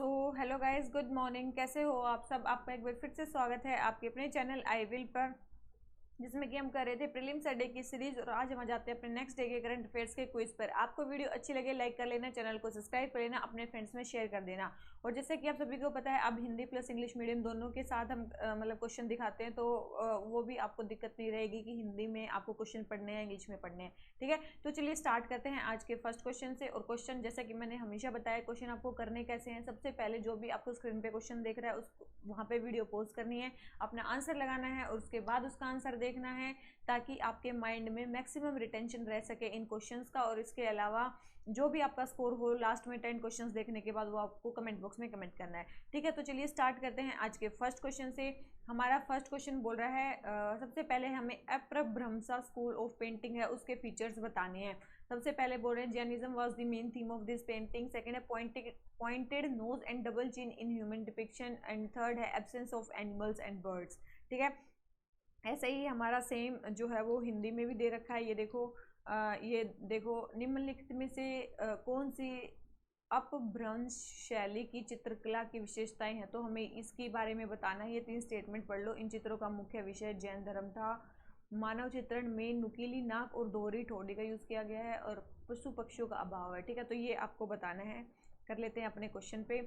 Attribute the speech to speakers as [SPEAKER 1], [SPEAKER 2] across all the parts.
[SPEAKER 1] Hello guys, good morning. कैसे हो आप सब? आपका एक बार फिर से स्वागत है आपके अपने चैनल आई विल पर, जिसमें कि हम कर रहे थे प्रीलिम्स डे की सीरीज। और आज हम आ जाते हैं अपने नेक्स्ट डे के करंट अफेयर्स के क्विज पर। आपको वीडियो अच्छी लगे लाइक कर लेना, चैनल को सब्सक्राइब कर लेना, अपने फ्रेंड्स में शेयर कर देना। और जैसे कि आप सभी को पता है, अब हिंदी प्लस इंग्लिश मीडियम दोनों के साथ हम मतलब क्वेश्चन दिखाते हैं, तो वो भी आपको दिक्कत नहीं रहेगी कि हिंदी में आपको क्वेश्चन पढ़ने हैं इंग्लिश में पढ़ने हैं। ठीक है, तो चलिए स्टार्ट करते हैं आज के फर्स्ट क्वेश्चन से। और क्वेश्चन जैसा कि मैंने हमेशा बताया, क्वेश्चन आपको करने कैसे हैं। सबसे पहले जो भी आपको स्क्रीन पे क्वेश्चन देख रहा है उस वहाँ पे वीडियो पॉज करनी है, अपना आंसर लगाना है और उसके बाद उसका आंसर देखना है, ताकि आपके माइंड में मैक्सिमम रिटेंशन रह सके इन क्वेश्चंस का। और इसके अलावा जो भी आपका स्कोर हो लास्ट में 10 क्वेश्चंस देखने के बाद, वो आपको कमेंट बॉक्स में कमेंट करना है। ठीक है, तो चलिए स्टार्ट करते हैं आज के फर्स्ट क्वेश्चन से। हमारा फर्स्ट क्वेश्चन बोल रहा है सबसे पहले हमें अपभ्रंश स्कूल ऑफ पेंटिंग है उसके फीचर्स बताने हैं। सबसे पहले बोल रहे हैं Jainism was the main theme of this painting. Second है pointed nose and double chin in human depiction. And third है absence of animals and birds. ठीक है, ऐसे ही हमारा सेम जो है वो हिंदी में भी दे रखा है। ये देखो निम्नलिखित में से कौन सी अपभ्रंश शैली की चित्रकला की विशेषताएं हैं। तो हमें इसके बारे में बताना है। ये 3 स्टेटमेंट पढ़ लो। इन चित्रों का मुख्य विषय जैन धर्म था। मानव चित्रण में नुकीली नाक और दोहरी ठोड़ी का यूज किया गया है और पशु पक्षियों का अभाव है। ठीक है, तो ये आपको बताना है। कर लेते हैं अपने क्वेश्चन पे।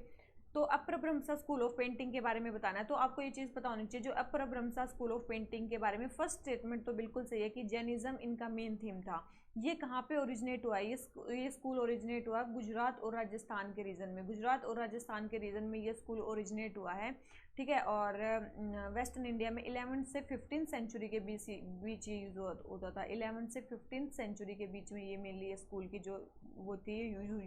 [SPEAKER 1] तो अपभ्रंश स्कूल ऑफ पेंटिंग के बारे में बताना है। तो आपको ये चीज़ पता होनी चाहिए, जो अपभ्रंश स्कूल ऑफ पेंटिंग के बारे में फर्स्ट स्टेटमेंट तो बिल्कुल सही है कि जैनिज्म इनका मेन थीम था। ये कहाँ पे ओरिजिनेट हुआ है? ये स्कूल ओरिजिनेट हुआ गुजरात और राजस्थान के रीजन में। गुजरात और राजस्थान के रीजन में ये स्कूल ओरिजिनेट हुआ है। ठीक है, और वेस्टर्न इंडिया में 11th से 15th सेंचुरी के बीच ये यूज होता था। 11th से 15th सेंचुरी के बीच में ये मेनली ये स्कूल की जो वो थी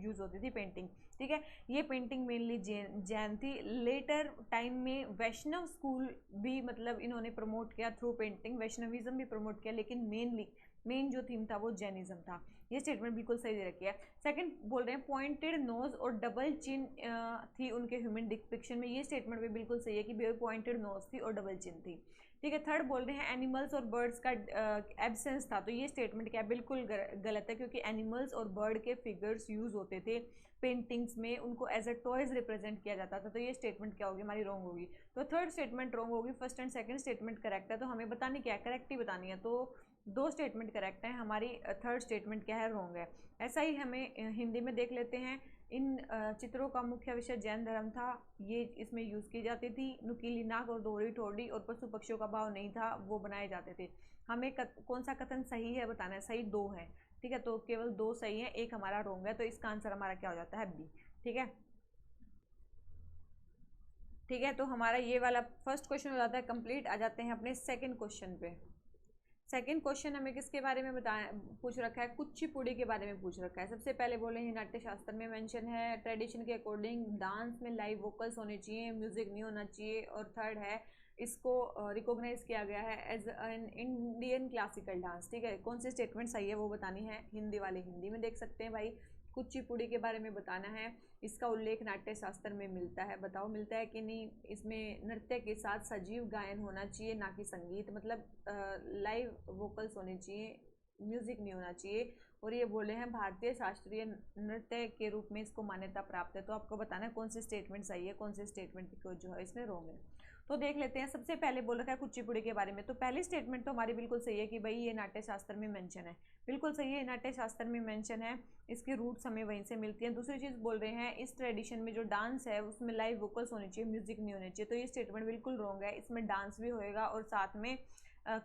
[SPEAKER 1] यूज होती थी पेंटिंग। ठीक है, ये पेंटिंग मेनली जैन थी। लेटर टाइम में वैष्णव स्कूल भी मतलब इन्होंने प्रमोट किया थ्रू पेंटिंग, वैष्णविज्म भी प्रमोट किया, लेकिन मेन जो थीम था वो जैनिज्म था। ये स्टेटमेंट बिल्कुल सही दे रखी है। सेकंड बोल रहे हैं पॉइंटेड नोज और डबल चिन थी उनके ह्यूमन डिपिक्शन में। ये स्टेटमेंट भी बिल्कुल सही है कि पॉइंटेड नोज थी और डबल चिन थी। ठीक है, थर्ड बोल रहे हैं एनिमल्स और बर्ड्स का एब्सेंस था। तो ये स्टेटमेंट क्या बिल्कुल गलत है, क्योंकि एनिमल्स और बर्ड के फिगर्स यूज होते थे पेंटिंग्स में, उनको एज अ टॉयज रिप्रेजेंट किया जाता था। तो ये स्टेटमेंट क्या होगी हमारी? रॉन्ग होगी। तो थर्ड स्टेटमेंट रॉन्ग होगी। First and second statement correct है। तो हमें बतानी क्या है? करेक्ट ही बतानी है। तो 2 स्टेटमेंट करेक्ट है, हमारी थर्ड स्टेटमेंट क्या है? रॉन्ग है। ऐसा ही हमें हिंदी में देख लेते हैं। इन चित्रों का मुख्य विषय जैन धर्म था। ये इसमें यूज़ की जाती थी। नुकीली नाक और दोहरी ठोड़ी और पशु पक्षियों का भाव नहीं था, वो बनाए जाते थे। हमें कौन सा कथन सही है बताना है। सही 2 है। ठीक है, तो केवल 2 सही है, एक हमारा रॉन्ग है। तो इसका आंसर हमारा क्या हो जाता है? बी। ठीक है, ठीक है, तो हमारा ये वाला फर्स्ट क्वेश्चन हो जाता है कंप्लीट। आ जाते हैं अपने सेकंड क्वेश्चन पे। सेकंड क्वेश्चन हमें किसके बारे में बताया पूछ रखा है? कुचिपुड़ी के बारे में पूछ रखा है। सबसे पहले बोले हैं नाट्य शास्त्र में मेंशन है। ट्रेडिशन के अकॉर्डिंग डांस में लाइव वोकल्स होने चाहिए, म्यूजिक नहीं होना चाहिए। और थर्ड है इसको रिकॉग्नाइज किया गया है as an Indian classical dance. ठीक है, कौन सी स्टेटमेंट सही है वो बतानी है। हिंदी वाले हिंदी में देख सकते हैं भाई। कुचिपुड़ी के बारे में बताना है। इसका उल्लेख नाट्य शास्त्र में मिलता है। बताओ मिलता है कि नहीं? इसमें नृत्य के साथ सजीव गायन होना चाहिए, ना कि संगीत, मतलब लाइव वोकल्स होने चाहिए, म्यूजिक नहीं होना चाहिए। और ये बोले हैं भारतीय शास्त्रीय नृत्य के रूप में इसको मान्यता प्राप्त है। तो आपको बताना है कौन सी स्टेटमेंट सही है, कौन सी स्टेटमेंट को जो है इसमें रॉन्ग है। तो देख लेते हैं। सबसे पहले बोल रखा है कुचिपुड़ी के बारे में। तो पहली स्टेटमेंट तो हमारी बिल्कुल सही है कि भाई ये नाट्य शास्त्र में मेंशन है। बिल्कुल सही है, नाट्य शास्त्र में मेंशन है, इसके रूट्स हमें वहीं से मिलती हैं। दूसरी चीज़ बोल रहे हैं इस ट्रेडिशन में जो डांस है उसमें लाइव वोकल्स होने चाहिए, म्यूजिक नहीं होने चाहिए। तो ये स्टेटमेंट बिल्कुल रॉन्ग है। इसमें डांस भी होएगा और साथ में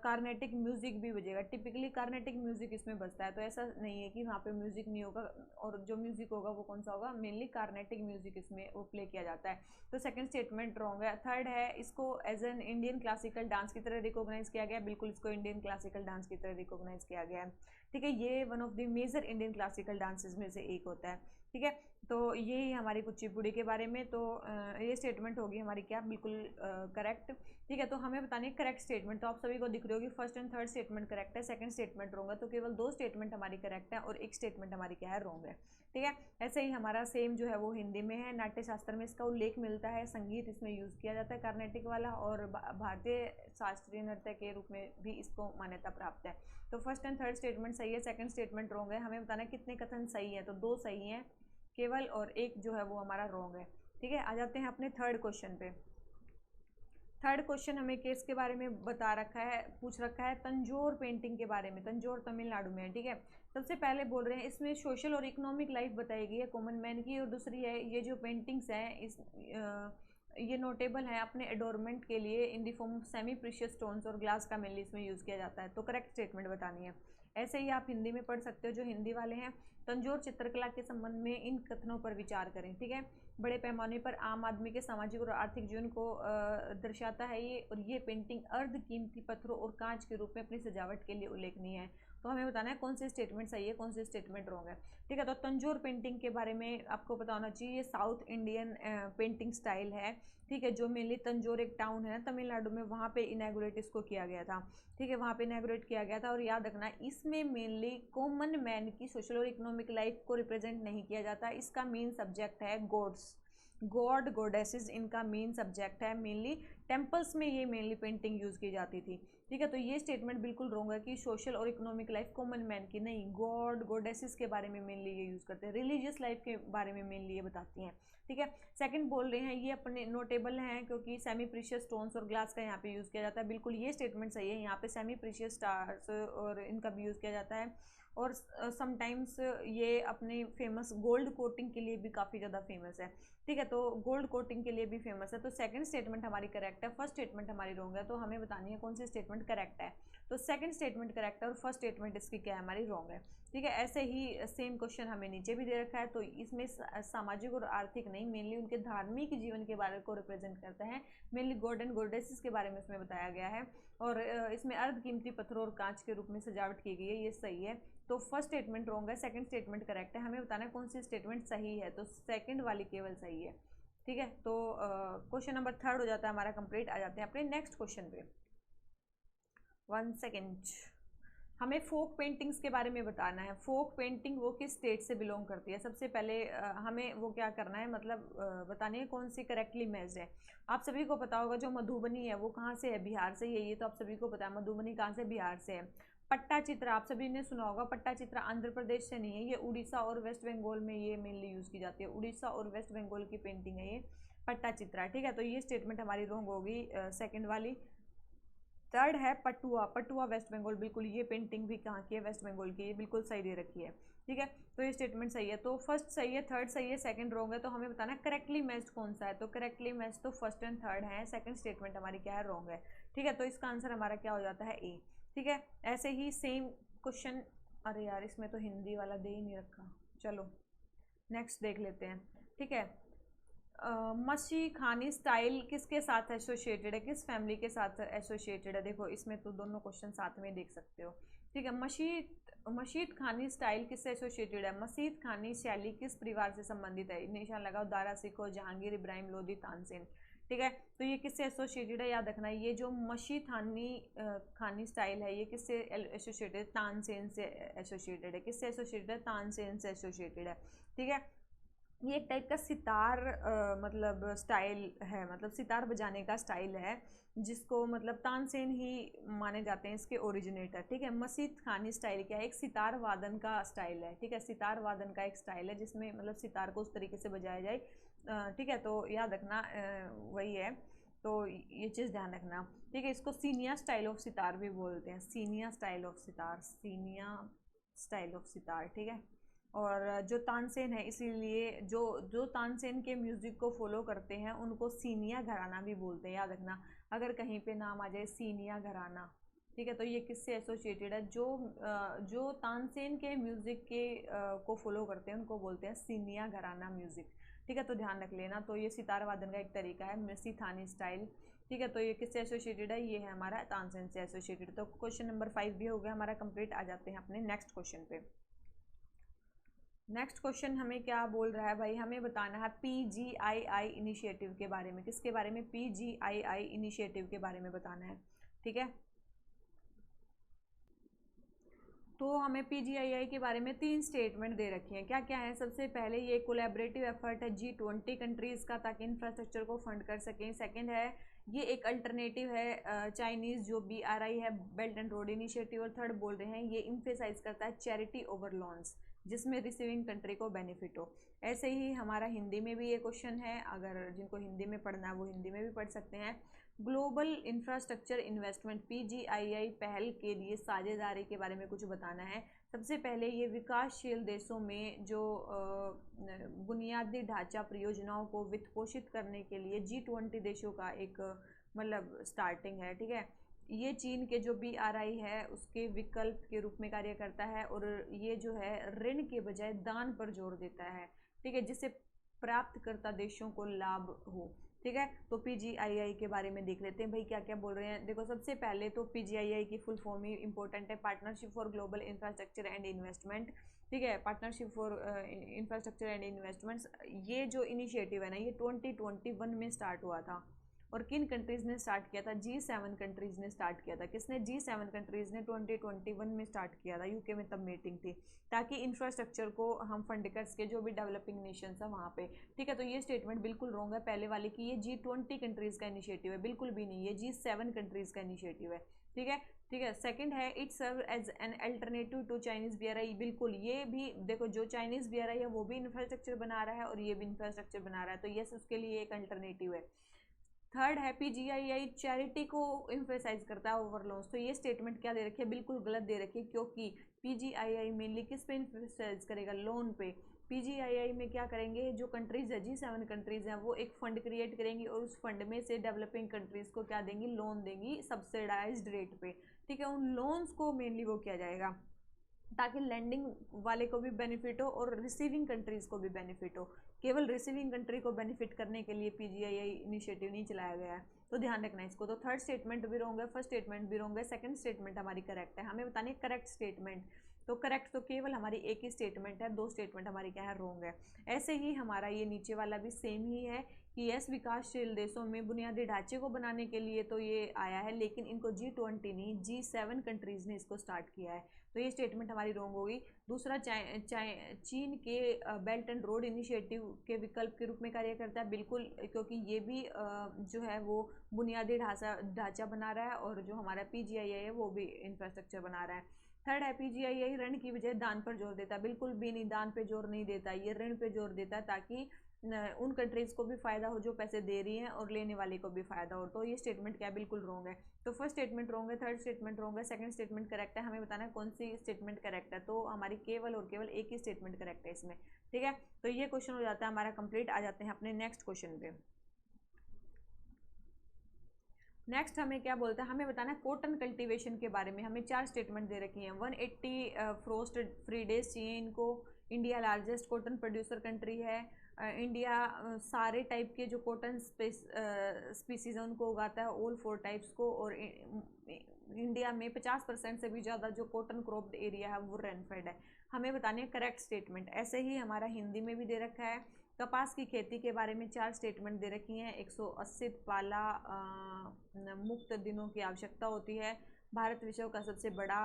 [SPEAKER 1] कार्नेटिक म्यूजिक भी बजेगा। टिपिकली कार्नेटिक म्यूजिक इसमें बजता है, तो ऐसा नहीं है कि वहाँ पे म्यूजिक नहीं होगा। और जो म्यूजिक होगा वो कौन सा होगा? मेनली कार्नेटिक म्यूजिक इसमें वो प्ले किया जाता है। तो सेकंड स्टेटमेंट रॉन्ग है। थर्ड है इसको as an Indian classical dance की तरह रिकॉग्नाइज किया गया। बिल्कुल इसको इंडियन क्लासिकल डांस की तरह रिकॉग्नाइज किया गया है। ठीक है, ये one of the major Indian classical dances में से एक होता है। ठीक है, तो यही हमारी कुचिपुड़ी के बारे में। तो ये स्टेटमेंट होगी हमारी क्या? बिल्कुल करेक्ट। ठीक है, तो हमें बतानी है करेक्ट स्टेटमेंट। तो आप सभी को दिख रही होगी first and third statement correct है, सेकंड स्टेटमेंट रॉन्ग है। तो केवल 2 स्टेटमेंट हमारी करेक्ट है और एक स्टेटमेंट हमारी क्या है? रॉन्ग है। ठीक है, ऐसे ही हमारा सेम जो है वो हिंदी में है। नाट्य शास्त्र में इसका उल्लेख मिलता है, संगीत इसमें यूज किया जाता है कार्नेटिक वाला, और भारतीय शास्त्रीय नृत्य के रूप में भी इसको मान्यता प्राप्त है। तो फर्स्ट एंड थर्ड स्टेटमेंट सही है, सेकंड स्टेटमेंट रॉन्ग है। हमें बताना है कितने कथन सही है। तो 2 सही हैं केवल, और एक जो है वो हमारा रॉन्ग है। ठीक है, आ जाते हैं अपने थर्ड क्वेश्चन पे। थर्ड क्वेश्चन हमें केस के बारे में बता रखा है, पूछ रखा है तंजौर पेंटिंग के बारे में। तंजौर तमिलनाडु में है, ठीक है। सबसे पहले बोल रहे हैं इसमें सोशल और इकोनॉमिक लाइफ बताई गई है कॉमन मैन की, और दूसरी है ये जो पेंटिंग्स हैं ये नोटेबल है अपने एडोरमेंट के लिए in the form of semi precious stones और ग्लास का मेनली इसमें यूज़ किया जाता है। तो करेक्ट स्टेटमेंट बतानी है। ऐसे ही आप हिंदी में पढ़ सकते हो, जो हिंदी वाले हैं। तंजौर चित्रकला के संबंध में इन कथनों पर विचार करें, ठीक है। बड़े पैमाने पर आम आदमी के सामाजिक और आर्थिक जीवन को दर्शाता है ये, और ये पेंटिंग अर्ध कीमती पत्थरों और कांच के रूप में अपनी सजावट के लिए उल्लेखनीय है। तो हमें बताना है कौन सी स्टेटमेंट सही है, कौन सी स्टेटमेंट रॉन्ग है, ठीक है। तो तंजौर पेंटिंग के बारे में आपको पता होना चाहिए, ये साउथ इंडियन पेंटिंग स्टाइल है, ठीक है। जो मेनली तंजौर एक टाउन है ना तमिलनाडु में, वहाँ पे इनैगोरेट इसको किया गया था, ठीक है। वहाँ पे इनैगोरेट किया गया था। और याद रखना इसमें मेनली कॉमन मैन की सोशल और इकोनॉमिक लाइफ को रिप्रेजेंट नहीं किया जाता। इसका मेन सब्जेक्ट है गॉड्स, गॉड गॉडेसेस इनका मेन सब्जेक्ट है। मेनली टेम्पल्स में ये मेनली पेंटिंग यूज़ की जाती थी, ठीक है। तो ये स्टेटमेंट बिल्कुल रॉन्ग है कि सोशल और इकोनॉमिक लाइफ कॉमन मैन की नहीं, गॉड गॉडेसेस के बारे में मेनली ये यूज़ करते हैं, रिलीजियस लाइफ के बारे में मेनली ये बताती हैं, ठीक है। सेकंड बोल रहे हैं ये अपने नोटेबल हैं क्योंकि सेमी प्रीशियस स्टोन्स और ग्लास का यहाँ पे यूज़ किया जाता है। बिल्कुल ये स्टेटमेंट सही है, यहाँ पे सेमी प्रीशियस स्टार्स और इनका भी यूज़ किया जाता है। और समटाइम्स ये अपने फेमस गोल्ड कोटिंग के लिए भी काफ़ी ज़्यादा फेमस है, ठीक है। तो गोल्ड कोटिंग के लिए भी फेमस है। तो सेकंड स्टेटमेंट हमारी करेक्ट है, फर्स्ट स्टेटमेंट हमारी रॉन्ग है। तो हमें बतानी है कौन सी स्टेटमेंट करेक्ट है। तो सेकंड स्टेटमेंट करेक्ट है और फर्स्ट स्टेटमेंट इसकी क्या है, हमारी रॉन्ग है, ठीक है। ऐसे ही सेम क्वेश्चन हमें नीचे भी दे रखा है। तो इसमें सामाजिक और आर्थिक नहीं, मेनली उनके धार्मिक जीवन के बारे को रिप्रेजेंट करते हैं। मेनली गॉड एंड गॉडेसेस के बारे में इसमें बताया गया है। और इसमें अर्ध कीमती पत्थरों और कांच के रूप में सजावट की गई है, ये सही है। तो फर्स्ट स्टेटमेंट रॉन्ग है, सेकंड स्टेटमेंट करेक्ट है। हमें बताना है कौन सी स्टेटमेंट सही है। तो सेकंड वाली केवल सही है, ठीक है। तो क्वेश्चन नंबर थर्ड हो जाता है हमारा कंप्लीट। आ जाते हैं अपने नेक्स्ट क्वेश्चन पे। 1 सेकेंड, हमें फोक पेंटिंग्स के बारे में बताना है। फोक पेंटिंग वो किस स्टेट से बिलोंग करती है। सबसे पहले हमें वो क्या करना है, मतलब बतानी है कौन सी करेक्टली मैच्ड है। आप सभी को पता होगा जो मधुबनी है वो कहाँ से है, बिहार से ही है। ये तो आप सभी को पता है मधुबनी कहाँ से, बिहार से है। पट्टाचित्र आप सभी ने सुना होगा, पट्टाचित्र आंध्र प्रदेश से नहीं है, ये उड़ीसा और वेस्ट बंगाल में ये मेनली यूज़ की जाती है। उड़ीसा और वेस्ट बंगाल की पेंटिंग है ये पट्टाचित्रा, ठीक है। तो ये स्टेटमेंट हमारी रॉन्ग होगी, सेकंड वाली। थर्ड है पटुआ, पटुआ वेस्ट बंगाल, बिल्कुल ये पेंटिंग भी कहाँ की है, वेस्ट बंगाल की, ये बिल्कुल सही दे रखी है, ठीक है। तो ये स्टेटमेंट सही है। तो फर्स्ट सही है, थर्ड सही है, सेकंड रॉन्ग है। तो हमें बताना करेक्टली मैच्ड कौन सा है। तो करेक्टली मैच्ड तो फर्स्ट एंड थर्ड है, सेकंड स्टेटमेंट हमारी क्या है, रॉन्ग है, ठीक है। तो इसका आंसर हमारा क्या हो जाता है, ए, ठीक है। ऐसे ही सेम क्वेश्चन, अरे यार इसमें तो हिंदी वाला दे ही नहीं रखा, चलो नेक्स्ट देख लेते हैं, ठीक है। मशी खानी स्टाइल किसके साथ एसोसिएटेड है, किस फैमिली के साथ एसोसिएटेड है। देखो इसमें तो दोनों क्वेश्चन साथ में देख सकते हो, ठीक है। मशीद खानी स्टाइल किससे एसोसिएटेड है, मसीद खानी शैली किस परिवार से संबंधित है। निशान लगाओ, दारा सिखो, जहांगीर, इब्राहिम लोदी, तानसेन, ठीक है। तो ये किससे एसोसिएटेड है, याद रखना ये जो मशीद खानी स्टाइल है ये किससे एसोसिएटेड है, तानसेन से एसोसिएटेड है। किससे एसोसिएटेड है, तानसेन से एसोसिएटेड है, ठीक है। ये एक टाइप का सितार मतलब स्टाइल है, मतलब सितार बजाने का स्टाइल है, जिसको मतलब तानसेन ही माने जाते हैं इसके ओरिजिनेटर, ठीक है। मसीद खानी स्टाइल क्या है, एक सितार वादन का स्टाइल है, ठीक है। सितार वादन का एक स्टाइल है जिसमें मतलब सितार को उस तरीके से बजाया जाए, ठीक है। तो याद रखना वही है, तो ये चीज़ ध्यान रखना, ठीक है। इसको सीनिया स्टाइल ऑफ सितार भी बोलते हैं, Senia style of sitar, Senia style of sitar, ठीक है। और जो तानसेन है, इसीलिए जो तानसेन के म्यूज़िक को फॉलो करते हैं उनको सीनिया घराना भी बोलते हैं, याद रखना। अगर कहीं पे नाम आ जाए सीनिया घराना, ठीक है। तो ये किससे एसोसिएटेड है, जो तानसेन के म्यूज़िक के को फॉलो करते हैं उनको बोलते हैं सीनिया घराना म्यूज़िक, ठीक है। तो ध्यान रख लेना। तो ये सितार वादन का एक तरीका है, मसी थानी स्टाइल, ठीक है। तो ये किससे एसोसिएटेड है, ये है हमारा तानसेन से एसोसिएटेड। तो क्वेश्चन नंबर 5 भी हो गया हमारा कंप्लीट। आ जाते हैं अपने नेक्स्ट क्वेश्चन पे। नेक्स्ट क्वेश्चन हमें क्या बोल रहा है भाई, हमें बताना है PGII इनिशिएटिव के बारे में। किसके बारे में, PGII इनिशिएटिव के बारे में बताना है, ठीक है। तो हमें PGII के बारे में 3 स्टेटमेंट दे रखी हैं। क्या क्या है, सबसे पहले ये कोलैबोरेटिव एफर्ट है G20 कंट्रीज़ का, ताकि इंफ्रास्ट्रक्चर को फंड कर सकें। सेकंड है ये एक अल्टरनेटिव है चाइनीज़ जो BRI है, बेल्ट एंड रोड इनिशिएटिव। और थर्ड बोल रहे हैं ये इम्फेसाइज करता है चैरिटी ओवर लॉन्स, जिसमें रिसीविंग कंट्री को बेनिफिट हो। ऐसे ही हमारा हिंदी में भी ये क्वेश्चन है, अगर जिनको हिंदी में पढ़ना है वो हिंदी में भी पढ़ सकते हैं। ग्लोबल इंफ्रास्ट्रक्चर इन्वेस्टमेंट PGII पहल के लिए साझेदारी के बारे में कुछ बताना है। सबसे पहले ये विकासशील देशों में जो बुनियादी ढांचा परियोजनाओं को वित्त पोषित करने के लिए G20 देशों का एक मतलब स्टार्टिंग है, ठीक है। ये चीन के जो BRI है उसके विकल्प के रूप में कार्य करता है, और ये जो है ऋण के बजाय दान पर जोर देता है, ठीक है, जिससे प्राप्तकर्ता देशों को लाभ हो, ठीक है। तो PGII के बारे में देख लेते हैं भाई क्या क्या बोल रहे हैं। देखो सबसे पहले तो PGII की फुल फॉर्म ही इंपॉर्टेंट है, partnership for global infrastructure and investment, ठीक है। Partnership for infrastructure and investments, ये जो इनिशिएटिव है ना ये 2021 में स्टार्ट हुआ था। और किन कंट्रीज़ ने स्टार्ट किया था? G7 कंट्रीज़ ने स्टार्ट किया था। किसने? G7 कंट्रीज़ ने 2021 में स्टार्ट किया था, यूके में तब मीटिंग थी, ताकि इंफ्रास्ट्रक्चर को हम फंड कर सके जो भी डेवलपिंग नेशंस है वहाँ पे, ठीक है। तो ये स्टेटमेंट बिल्कुल रॉन्ग है पहले वाले की, ये G20 कंट्रीज़ का इनिशिएटिव है, बिल्कुल भी नहीं, ये G7 कंट्रीज़ का इनिशिएटिव है, ठीक है, ठीक है। सेकंड है it serve as an alternative to Chinese BRI, बिल्कुल, ये भी देखो जो चाइनीज़ BRI है वो भी इंफ्रास्ट्रक्चर बना रहा है और ये भी इंफ्रास्ट्रक्चर बना रहा है, तो यस उसके लिए एक अल्टरनेटिव है। थर्ड है PGII चैरिटी को इम्फेसाइज करता है ओवर लोन्स, तो ये स्टेटमेंट क्या दे रखी है? बिल्कुल गलत दे रखी है, क्योंकि PGII मेनली किस पे इम्फेसाइज करेगा? लोन पे। PGII में क्या करेंगे, जो कंट्रीज है G7 कंट्रीज हैं वो एक फंड क्रिएट करेंगी और उस फंड में से डेवलपिंग कंट्रीज को क्या देंगी? लोन देंगी सब्सिडाइज्ड रेट पे, ठीक है। उन लोन्स को मेनली वो किया जाएगा ताकि लैंडिंग वाले को भी बेनिफिट हो और रिसीविंग कंट्रीज को भी बेनिफिट हो। केवल रिसीविंग कंट्री को बेनिफिट करने के लिए PGII इनिशिएटिव नहीं चलाया गया है, तो ध्यान रखना इसको। तो थर्ड स्टेटमेंट भी रॉन्ग है, फर्स्ट स्टेटमेंट भी रॉन्ग है, सेकंड स्टेटमेंट हमारी करेक्ट है। हमें बतानी है करेक्ट स्टेटमेंट, तो करेक्ट तो केवल हमारी एक ही स्टेटमेंट है, दो स्टेटमेंट हमारी क्या है? रॉन्ग है। ऐसे ही हमारा ये नीचे वाला भी सेम ही है कि यस विकासशील देशों में बुनियादी ढांचे को बनाने के लिए तो ये आया है, लेकिन इनको G20 नहीं G7 कंट्रीज ने इसको स्टार्ट किया है, तो ये स्टेटमेंट हमारी रॉन्ग होगी। दूसरा चीन के बेल्ट एंड रोड इनिशिएटिव के विकल्प के रूप में कार्य करता है, बिल्कुल, क्योंकि ये भी जो है वो बुनियादी ढांचा बना रहा है, और जो हमारा PGII है वो भी इंफ्रास्ट्रक्चर बना रहा है। थर्ड है PGII ऋण की बजाय दान पर जोर देता है, बिल्कुल भी नहीं, दान पे जोर नहीं देता, ये ऋण पे जोर देता है ताकि उन कंट्रीज को भी फायदा हो जो पैसे दे रही हैं और लेने वाले को भी फायदा हो। तो ये स्टेटमेंट क्या बिल्कुल रॉन्ग है। तो फर्स्ट स्टेटमेंट रॉन्ग है, थर्ड स्टेटमेंट रॉन्ग है, सेकंड स्टेटमेंट करेक्ट है। हमें बताना है कौन सी स्टेटमेंट करेक्ट है, तो हमारी केवल और केवल एक ही स्टेटमेंट करेक्ट है इसमें, ठीक है। तो ये क्वेश्चन हो जाता है हमारा कंप्लीट। आ जाते हैं अपने नेक्स्ट क्वेश्चन पे। नेक्स्ट हमें क्या बोलता है? हमें बताना है कॉटन कल्टीवेशन के बारे में। हमें चार स्टेटमेंट दे रखी हैं। 180 फ्रोस्ट फ्री डेज चाहिए इनको। India largest cotton producer country है। इंडिया सारे टाइप के जो कॉटन स्पीसीज हैं उनको उगाता है, ऑल 4 टाइप्स को। और इंडिया में 50% से भी ज़्यादा जो कॉटन क्रॉप्ड एरिया है वो रेनफेड है। हमें बतानी है करेक्ट स्टेटमेंट। ऐसे ही हमारा हिंदी में भी दे रखा है। कपास की खेती के बारे में 4 स्टेटमेंट दे रखी हैं। 180 पाला मुक्त दिनों की आवश्यकता होती है। भारत विश्व का सबसे बड़ा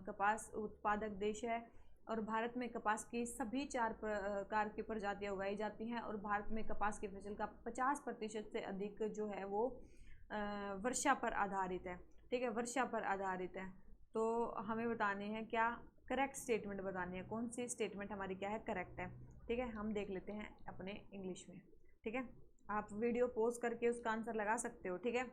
[SPEAKER 1] कपास उत्पादक देश है, और भारत में कपास की सभी 4 प्रकार की प्रजातियाँ उगाई जाती हैं, और भारत में कपास की फसल का 50% से अधिक जो है वो वर्षा पर आधारित है, ठीक है, वर्षा पर आधारित है। तो हमें बताने हैं क्या करेक्ट स्टेटमेंट बतानी है, कौन सी स्टेटमेंट हमारी क्या है करेक्ट है, ठीक है। हम देख लेते हैं अपने इंग्लिश में, ठीक है। आप वीडियो पॉज करके उसका आंसर लगा सकते हो, ठीक है।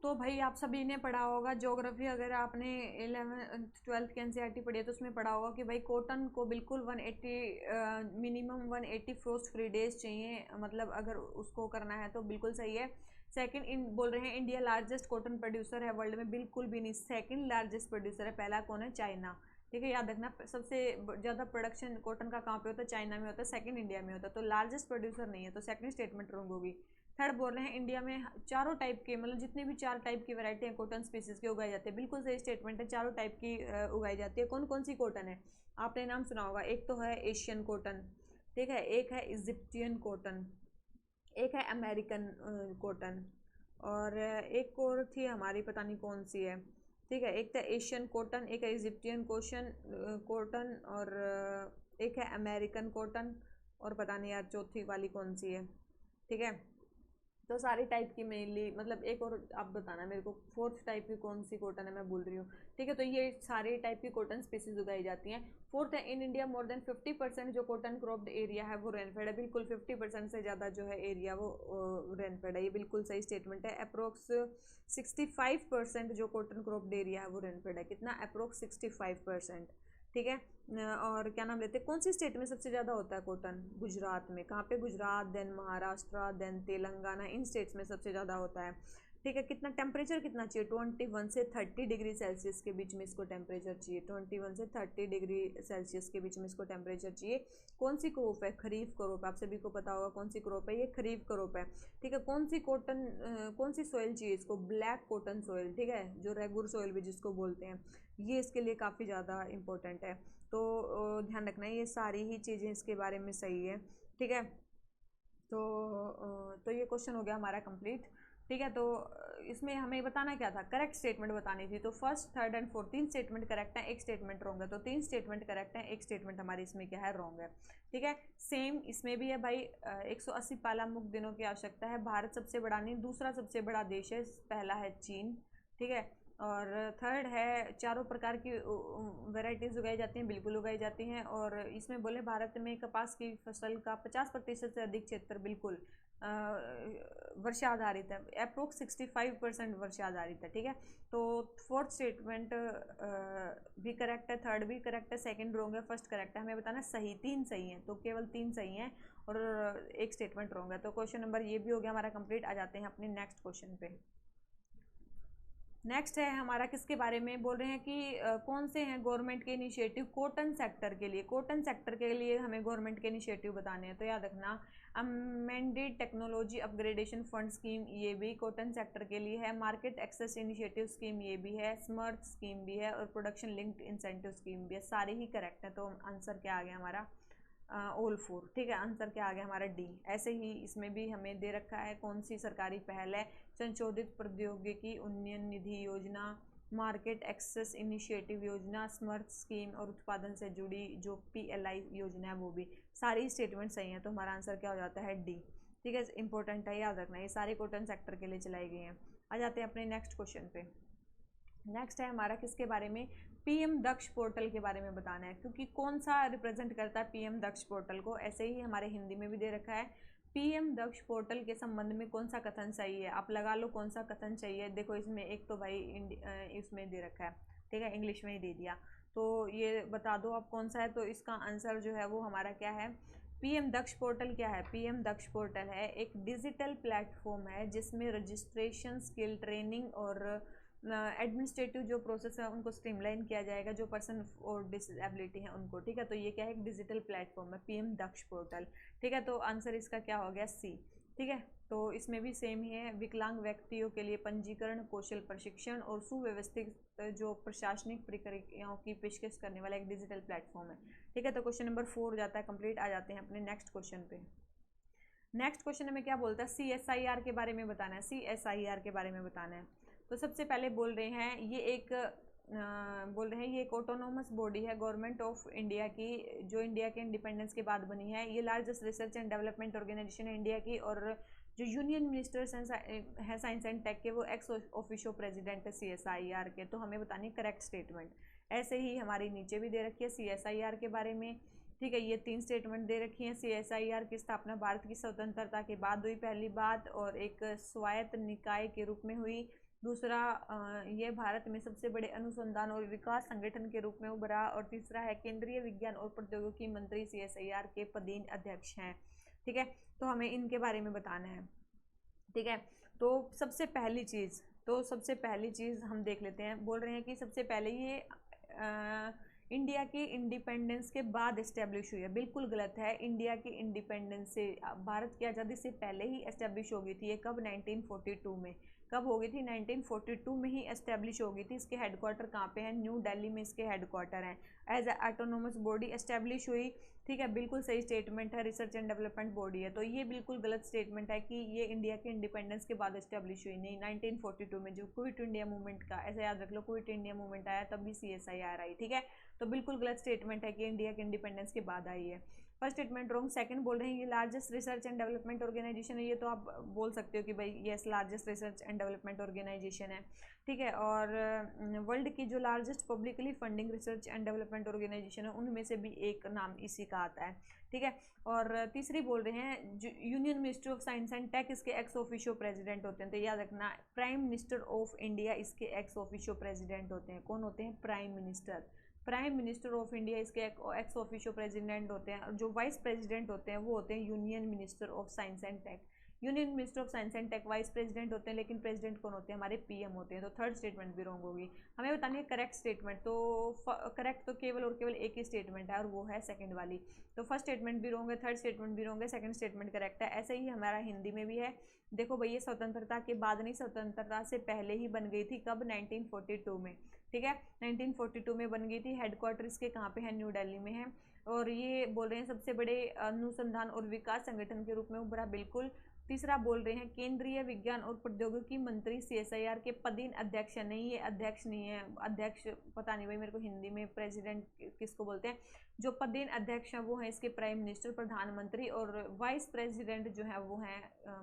[SPEAKER 1] तो भाई आप सभी ने पढ़ा होगा ज्योग्राफी, अगर आपने 11th-12th की एनसीईआरटी पढ़ी है तो उसमें पढ़ा होगा कि भाई कॉटन को बिल्कुल 180 मिनिमम 180 फ्रोस्ट फ्री डेज चाहिए, मतलब अगर उसको करना है तो बिल्कुल सही है। सेकंड इन बोल रहे हैं इंडिया लार्जेस्ट कॉटन प्रोड्यूसर है वर्ल्ड में, बिल्कुल भी नहीं, सेकंड लार्जेस्ट प्रोड्यूसर है, पहला कौन है? चाइना, ठीक है, याद रखना। सबसे ज़्यादा प्रोडक्शन कॉटन का कहाँ पे होता है? चाइना में होता है, सेकंड इंडिया में होता है, तो लार्जेस्ट प्रोड्यूसर नहीं है, तो सेकंड स्टेटमेंट रॉन्ग होगी। थर्ड बोल रहे हैं इंडिया में चारों टाइप के, मतलब जितने भी 4 टाइप की वैरायटी हैं कॉटन स्पीसीज के उगाए जाते हैं, बिल्कुल सही स्टेटमेंट है, चारों टाइप की उगाई जाती है। कौन कौन सी कॉटन है? आपने नाम सुना होगा, एक तो है एशियन कॉटन, ठीक है, एक है इजिप्टियन कॉटन, एक है अमेरिकन कॉटन, और एक और थी हमारी, पता नहीं कौन सी है, ठीक है। एक था एशियन कॉटन, एक है इजिप्टियन कॉटन, और एक है अमेरिकन कॉटन, और पता नहीं यार चौथी वाली कौन सी है, ठीक है। तो सारी टाइप की मेनली, मतलब एक और आप बताना मेरे को फोर्थ टाइप की कौन सी कॉटन है, मैं भूल रही हूँ। ठीक है, तो ये सारी टाइप की कॉटन स्पीसीज उगाई जाती हैं। फोर्थ है, इन इंडिया मोर देन 50% जो कॉटन क्रॉप्ड एरिया है वो रेनफेड है। बिल्कुल 50% से ज़्यादा जो है एरिया वो रेनफेड है, ये बिल्कुल सही स्टेटमेंट है। अप्रोक्स 65% जो कॉटन क्रॉप्ड एरिया है वो रेनफेड है। कितना? अप्रोक्स 65%। ठीक है, और क्या नाम लेते हैं, कौन सी स्टेट में सबसे ज़्यादा होता है कॉटन? गुजरात में। कहाँ पे? गुजरात, देन महाराष्ट्र, देन तेलंगाना, इन स्टेट्स में सबसे ज़्यादा होता है। ठीक है, कितना टेम्परेचर कितना चाहिए? 21 से 30 डिग्री सेल्सियस के बीच में इसको टेम्परेचर चाहिए। 21 से 30 डिग्री सेल्सियस के बीच में इसको टेम्परेचर चाहिए। कौन सी क्रॉप है? खरीफ क्रॉप। आप सभी को पता होगा कौन सी क्रॉप है, ये खरीफ क्रॉप है। ठीक है, कौन सी कॉटन, कौन सी सॉइल चाहिए इसको? Black cotton soil. ठीक है, जो रेगुर सॉइल भी जिसको बोलते हैं, ये इसके लिए काफ़ी ज़्यादा इंपॉर्टेंट है। तो ध्यान रखना है, ये सारी ही चीज़ें इसके बारे में सही है। ठीक है, तो ये क्वेश्चन हो गया हमारा कंप्लीट। ठीक है, तो इसमें हमें बताना क्या था? करेक्ट स्टेटमेंट बतानी थी। तो first, third and fourth 3 statement correct है, एक स्टेटमेंट रॉन्ग है। तो 3 स्टेटमेंट करेक्ट है, एक स्टेटमेंट हमारी इसमें क्या है? रॉन्ग है। ठीक है, सेम इसमें भी है भाई। 180 पालामुक्त दिनों की आवश्यकता है। भारत सबसे बड़ा नहीं, दूसरा सबसे बड़ा देश है, पहला है चीन। ठीक है, और थर्ड है, चारों प्रकार की वेराइटीज़ उगाई जाती हैं, बिल्कुल उगाई जाती हैं। और इसमें बोले भारत में कपास की फसल का 50% से अधिक क्षेत्र बिल्कुल वर्षा आधारित है। अप्रोक्स 65% वर्षा आधारित है। ठीक है, तो फोर्थ स्टेटमेंट भी करेक्ट है, थर्ड भी करेक्ट है, सेकंड रॉन्ग है, फर्स्ट करेक्ट है। हमें बताना सही, 3 सही हैं, तो केवल 3 सही हैं और एक स्टेटमेंट रॉन्ग है। तो क्वेश्चन नंबर ये भी हो गया हमारा कंप्लीट। आ जाते हैं अपने नेक्स्ट क्वेश्चन पे। नेक्स्ट है हमारा, किसके बारे में बोल रहे हैं कि कौन से हैं गवर्नमेंट के इनिशिएटिव कॉटन सेक्टर के लिए? कॉटन सेक्टर के लिए हमें गवर्नमेंट के इनिशिएटिव बताने हैं। तो याद रखना, amended technology upgradation fund scheme, ये भी कॉटन सेक्टर के लिए है। मार्केट एक्सेस इनिशिएटिव स्कीम, ये भी है। स्मर्थ स्कीम भी है और प्रोडक्शन लिंक्ड इंसेंटिव स्कीम भी है। सारे ही करेक्ट है। तो आंसर क्या आ गया हमारा? ऑल 4। ठीक है, आंसर क्या आ गया हमारा? डी। ऐसे ही इसमें भी हमें दे रखा है कौन सी सरकारी पहल है? संशोधित प्रौद्योगिकी उन्नयन निधि योजना, मार्केट एक्सेस इनिशिएटिव योजना, स्मर्थ स्कीम और उत्पादन से जुड़ी जो PLI योजना है वो भी। सारी स्टेटमेंट सही है, तो हमारा आंसर क्या हो जाता है? डी। ठीक है, इंपॉर्टेंट है, याद रखना, ये सारे कॉटन सेक्टर के लिए चलाई गई हैं। आ जाते हैं अपने नेक्स्ट क्वेश्चन पे। नेक्स्ट है हमारा किसके बारे में? PM दक्ष पोर्टल के बारे में बताना है, क्योंकि कौन सा रिप्रेजेंट करता है PM दक्ष पोर्टल को? ऐसे ही हमारे हिंदी में भी दे रखा है। PM दक्ष पोर्टल के संबंध में कौन सा कथन सही है? आप लगा लो कौन सा कथन चाहिए। देखो इसमें एक तो भाई इसमें दे रखा है, ठीक है, इंग्लिश में ही दे दिया, तो ये बता दो आप कौन सा है। तो इसका आंसर जो है वो हमारा क्या है? PM दक्ष पोर्टल क्या है? PM दक्ष पोर्टल है एक डिजिटल प्लेटफॉर्म है जिसमें रजिस्ट्रेशन, स्किल ट्रेनिंग और एडमिनिस्ट्रेटिव जो प्रोसेस है उनको स्ट्रीमलाइन किया जाएगा, जो पर्सन और डिसेबिलिटी है उनको। ठीक है, तो ये क्या है? एक डिजिटल प्लेटफॉर्म है PM दक्ष पोर्टल। ठीक है, तो आंसर इसका क्या हो गया? सी। ठीक है, तो इसमें भी सेम ही है। विकलांग व्यक्तियों के लिए पंजीकरण, कौशल प्रशिक्षण और सुव्यवस्थित जो प्रशासनिक प्रक्रियाओं की पेशकश करने वाला एक डिजिटल प्लेटफॉर्म है। ठीक है, तो क्वेश्चन नंबर 4 हो जाता है कंप्लीट। आ जाते हैं अपने नेक्स्ट क्वेश्चन पे। नेक्स्ट क्वेश्चन हमें क्या बोलता है? CSIR के बारे में बताना है। CSIR के बारे में बताना है। तो सबसे पहले बोल रहे हैं ये एक ऑटोनोमस बॉडी है गवर्नमेंट ऑफ इंडिया की, जो इंडिया के इंडिपेंडेंस के बाद बनी है। ये largest research and development organisation है इंडिया की, और जो यूनियन मिनिस्टर्स हैं साइंस एंड टेक के, वो एक्स ऑफिशियो प्रेसिडेंट है CSIR के। तो हमें बतानी करेक्ट स्टेटमेंट। ऐसे ही हमारी नीचे भी दे रखी है CSIR के बारे में। ठीक है, ये 3 स्टेटमेंट दे रखी हैं। CSIR की स्थापना भारत की स्वतंत्रता के बाद हुई, पहली बात, और एक स्वायत्त निकाय के रूप में हुई। दूसरा, ये भारत में सबसे बड़े अनुसंधान और विकास संगठन के रूप में उभरा। और तीसरा है केंद्रीय विज्ञान और प्रौद्योगिकी मंत्री CSIR के पदेन अध्यक्ष हैं। ठीक है, तो हमें इनके बारे में बताना है। ठीक है, तो सबसे पहली चीज़ हम देख लेते हैं। बोल रहे हैं कि सबसे पहले ये इंडिया की इंडिपेंडेंस के बाद इस्टेब्लिश हुई है। बिल्कुल गलत है। इंडिया की इंडिपेंडेंस से, भारत की आज़ादी से पहले ही इस्टेब्लिश हो गई थी। ये कब? 1942 में। कब हो गई थी? 1942 में ही इस्टेब्लिश हो गई थी। इसके हेडक्वार्टर कहाँ पे हैं? न्यू दिल्ली में इसके हेडक्वार्टर हैं। As a autonomous body establish हुई। ठीक है, बिल्कुल सही स्टेटमेंट है। रिसर्च एंड डेवलपमेंट बॉडी है। तो ये बिल्कुल गलत स्टेटमेंट है कि ये इंडिया के इंडिपेंडेंस के बाद इस्टेब्लिश हुई। नहीं, 1942 में जो क्विट इंडिया मूवमेंट का, ऐसा याद रख लो, क्विट इंडिया मूवमेंट आया तब भी CSIR आई। ठीक है, तो बिल्कुल गलत स्टेटमेंट है कि इंडिया के इंडिपेंडेंस के बाद आई है। First statement wrong. सेकंड बोल रहे हैं ये largest research and development organisation है, ये तो आप बोल सकते हो कि भाई yes largest research and development organisation है, ठीक है। और वर्ल्ड की जो largest publicly funding research and development organisation है उनमें से भी एक नाम इसी का आता है, ठीक है। और तीसरी बोल रहे हैं जो union minister of science and tech इसके एक्स ऑफिशियो प्रेसिडेंट होते हैं, तो याद रखना प्राइम मिनिस्टर ऑफ इंडिया इसके एक्स ऑफिशियो प्रेसिडेंट होते हैं। कौन होते हैं? Prime minister. Prime minister of India इसके एक्स ऑफिशियो प्रेसिडेंट होते हैं। और जो वाइस प्रेसिडेंट होते हैं वो होते हैं union minister of science and tech. Union minister of science and tech vice president होते हैं, लेकिन प्रेसिडेंट कौन होते हैं? हमारे पीएम होते हैं। तो थर्ड स्टेटमेंट भी रॉन्ग होगी। हमें बतानी है करेक्ट स्टेटमेंट, तो करेक्ट तो केवल और केवल एक ही स्टेटमेंट है और वो है सेकंड वाली। तो फर्स्ट स्टेटमेंट भी रॉन्ग है, थर्ड स्टेटमेंट भी रॉन्ग है, सेकंड स्टेटमेंट करेक्ट है। ऐसे ही हमारा हिंदी में भी है। देखो भैया स्वतंत्रता के बाद नहीं, स्वतंत्रता से पहले ही बन गई थी। कब? 1942 में, ठीक है। 1942 में बन गई थी। हेडक्वार्टर इसके कहाँ पे है? न्यू दिल्ली में है। और ये बोल रहे हैं सबसे बड़े अनुसंधान और विकास संगठन के रूप में उभरा, बिल्कुल। तीसरा बोल रहे हैं केंद्रीय विज्ञान और प्रौद्योगिकी मंत्री CSIR के पदीन अध्यक्ष है। नहीं, ये अध्यक्ष नहीं है, अध्यक्ष पता नहीं भाई मेरे को हिंदी में प्रेसिडेंट किसको बोलते हैं। जो पदीन अध्यक्ष हैं वो है इसके प्राइम मिनिस्टर, प्रधानमंत्री। और वाइस प्रेसिडेंट जो है वो है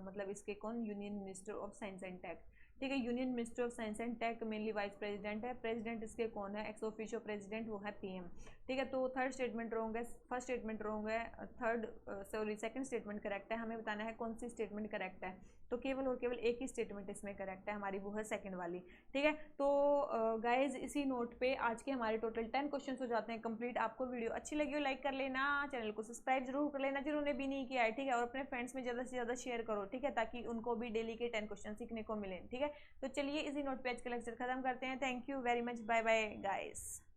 [SPEAKER 1] मतलब इसके कौन? Union minister of science and tech, ठीक है। Union minister of science and tech mainly vice president है। प्रेसिडेंट इसके कौन है? एक्स ऑफिशियो प्रेसिडेंट, वो है पीएम, ठीक है। तो थर्ड स्टेटमेंट रॉन्ग है, फर्स्ट स्टेटमेंट रॉन्ग है, सेकंड स्टेटमेंट करेक्ट है। हमें बताना है कौन सी स्टेटमेंट करेक्ट है, तो केवल और केवल एक ही स्टेटमेंट इसमें करेक्ट है हमारी, वो है सेकंड वाली, ठीक है। तो गाइज इसी नोट पे आज के हमारे टोटल 10 क्वेश्चन हो जाते हैं कंप्लीट। आपको वीडियो अच्छी लगी हो लाइक कर लेना, चैनल को सब्सक्राइब जरूर कर लेना जिन्होंने भी नहीं किया है, ठीक है। और अपने फ्रेंड्स में ज़्यादा से ज़्यादा शेयर करो, ठीक है, ताकि उनको भी डेली के 10 क्वेश्चन सीखने को मिले, ठीक है। तो चलिए इसी नोट पे आज का लेक्चर खत्म करते हैं। Thank you very much, bye bye guys.